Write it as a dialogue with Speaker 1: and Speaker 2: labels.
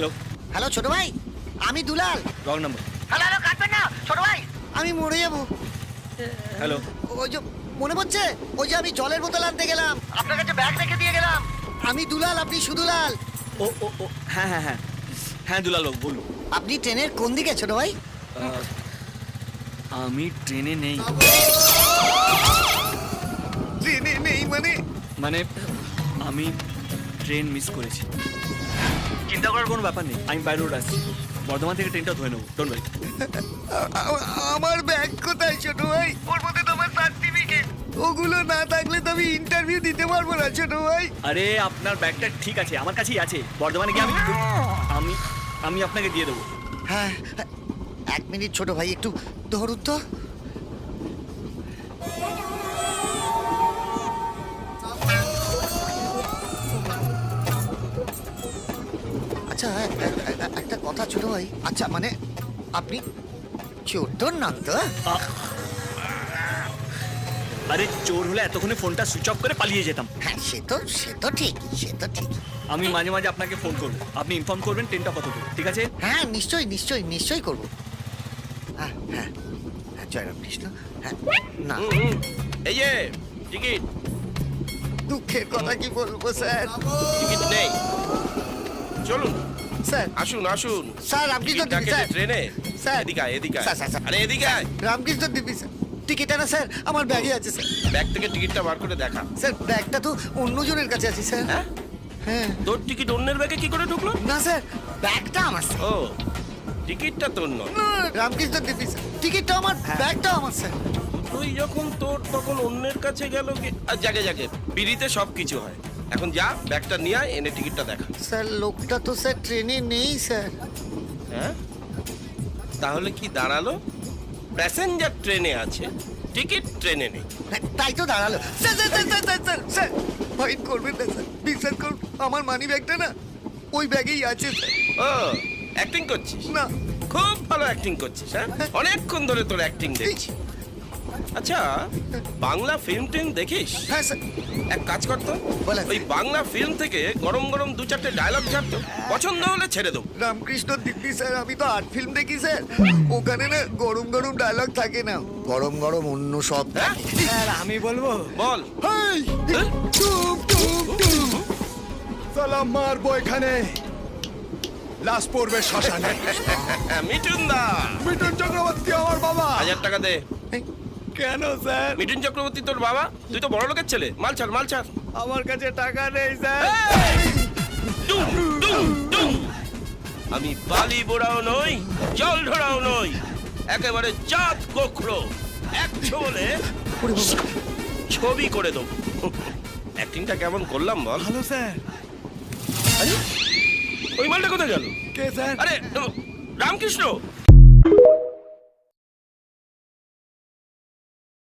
Speaker 1: Hello
Speaker 2: hello ছোট ভাই, আমি Dulal.
Speaker 1: Wrong number.
Speaker 2: Hello hello, কাটবেন না ছোট ভাই, আমি মরে যাবো।
Speaker 1: হ্যালো
Speaker 2: ওই যে মনে পড়ছে, ওই যে আমি জলের বোতল আনতে গেলাম, আপনার কাছে ব্যাগ রেখে দিয়ে গেলাম। আমি দুলাল, আপনি সুদুলাল।
Speaker 1: ও ও ও হ্যাঁ হ্যাঁ হ্যাঁ হ্যাঁ দুলাল বাবু বলুন।
Speaker 2: আপনি ট্রেনের কোন দিকে ছোট ভাই?
Speaker 1: আমি ট্রেনে নেই।
Speaker 2: ট্রেনে নেই মানে?
Speaker 1: মানে আমি ট্রেন মিস করেছি। চিন্তা করার কোনো ব্যাপার নেই, আমি বাই রোড আসছি, বর্ধমান থেকে ট্রেনটা ধরে নেবো, ডোন্ট ওয়ারি।
Speaker 2: আমার ব্যাগ কোথায় ছোট ভাই? ওর মধ্যে তো আমার সার্টিফিকেট, ওগুলো না থাকলে তো আমি ইন্টারভিউ দিতে পারবো না ছোট ভাই।
Speaker 1: আরে আপনার ব্যাগটা ঠিক আছে, আমার কাছেই আছে, বর্ধমানে গিয়ে আমি আমি আপনাকে দিয়ে দেবো।
Speaker 2: হ্যাঁ, এক মিনিট ছোট ভাই, একটু ধরুন তো। আচ্ছা, একটা কথা ছোট ভাই, আচ্ছা মানে আপনি চোর নাম তো?
Speaker 1: আরে চোর হলে এতক্ষণে ফোনটা সুইচ অফ করে পালিয়ে যেতাম।
Speaker 2: হ্যাঁ, সে তো ঠিক।
Speaker 1: আমি মাঝে মাঝে আপনাকে ফোন করবো, আপনি ইনফর্ম করবেন ট্রেনটা কত দূর, ঠিক আছে?
Speaker 2: হ্যাঁ, নিশ্চয়ই করবো। হ্যাঁ হ্যাঁ হ্যাঁ, জয় রামকৃষ্ণ। হ্যাঁ, না
Speaker 3: এই যে টিকিট
Speaker 2: দুঃখের কথা কি বলবো স্যার।
Speaker 3: টিকিট নেই, চলুন
Speaker 2: স্যার
Speaker 3: আসুন আসুন।
Speaker 2: স্যার, আপনি তো
Speaker 3: টিকিট
Speaker 2: স্যার,
Speaker 3: ট্রেনে
Speaker 2: স্যার।
Speaker 3: এদিকে আয়, এদিকে আয়।
Speaker 2: স্যার।
Speaker 3: আরে এদিকে আয়।
Speaker 2: রামকৃষ্ণ দিবি স্যার, টিকিট না স্যার, আমার ব্যাগে আছে স্যার।
Speaker 3: ব্যাগ থেকে টিকিটটা বার করে দেখা।
Speaker 2: স্যার, ব্যাগটা তো অন্যজনের কাছে আছে স্যার।
Speaker 3: হ্যাঁ?
Speaker 2: হ্যাঁ।
Speaker 3: তোর টিকিট অন্যের ব্যাগে কি করে ঢুকলো?
Speaker 2: না স্যার, ব্যাগটা আমার স্যার।
Speaker 3: ও, টিকিটটা তোর নয়।
Speaker 2: না, রামকৃষ্ণ দিবি স্যার, টিকিটটা আমার, ব্যাগটা আমার স্যার।
Speaker 3: তুই যখন তোর তখন অন্যের কাছে গেল কি? আর জাগে বিড়িতে সব কিছু হয়। এখন যা, ব্যাগটা নিয়ে আয়, এনে টিকিটটা দেখা।
Speaker 2: স্যার, লোকটা তো স্যার ট্রেনে নেই স্যার।
Speaker 3: হ্যাঁ, তাহলে কি দাঁড়ালো? প্যাসেঞ্জার ট্রেনে আছে, টিকিট ট্রেনে নেই।
Speaker 2: হ্যাঁ, তাই তো দাঁড়ালো। স্যার ফাইন করবেন না স্যার, বিশ্বাস করুন, আমার মানি ব্যাগটা না ওই ব্যাগেই আছে স্যার।
Speaker 3: ও, অ্যাক্টিং করছিস?
Speaker 2: না।
Speaker 3: খুব ভালো অ্যাক্টিং করছিস। হ্যাঁ, অনেকক্ষণ ধরে তোর অ্যাক্টিং দেখছি। আচ্ছা, বাংলা ফিল্ম টিম দেখিস?
Speaker 2: হ্যাঁ স্যার।
Speaker 3: এক কাজ কর তো,
Speaker 2: বলেন।
Speaker 3: ওই বাংলা ফিল্ম থেকে গরম গরম দু চারটে ডায়লগ ছাড়তো, পছন্দ হলে ছেড়ে দেবো।
Speaker 2: রামকৃষ্ণ দিব্যি স্যার, আমি তো আর্ট ফিল্ম দেখি স্যার, ওখানে না গরম ডায়লগ থাকে না, গরম অন্য সব
Speaker 3: হ্যাঁ?
Speaker 1: স্যার আমি বলবো।
Speaker 3: বল।
Speaker 2: হেই,
Speaker 3: হ্যাঁ?
Speaker 2: টুম
Speaker 4: সালাম মারবো এখানে, লাশ পড়বে শ্মশানে।
Speaker 3: মিঠুন দা,
Speaker 4: মিঠুন চক্রবর্তী আমার বাবা।
Speaker 3: 1000 টাকা দে।
Speaker 4: কেন স্যার?
Speaker 3: মিঠুন চক্রবর্তী তোর বাবা, তুই তো বড় লোকের ছেলে। মাল ছাড়।
Speaker 4: আমার কাছে টাকা নেই স্যার।
Speaker 3: ডুম, ডুম, ডুম। আমি বালি বোড়াও নই, জল ঢোড়াও নই, একেবারে জাত গোখরো। একশো বলে ছবি করে দেবো। অ্যাক্টিংটা কেমন করলাম বল?
Speaker 4: ভালো স্যার।
Speaker 3: আরে, ওই মালটা কোথায় গেল?
Speaker 4: কে স্যার?
Speaker 3: আরে রামকৃষ্ণ,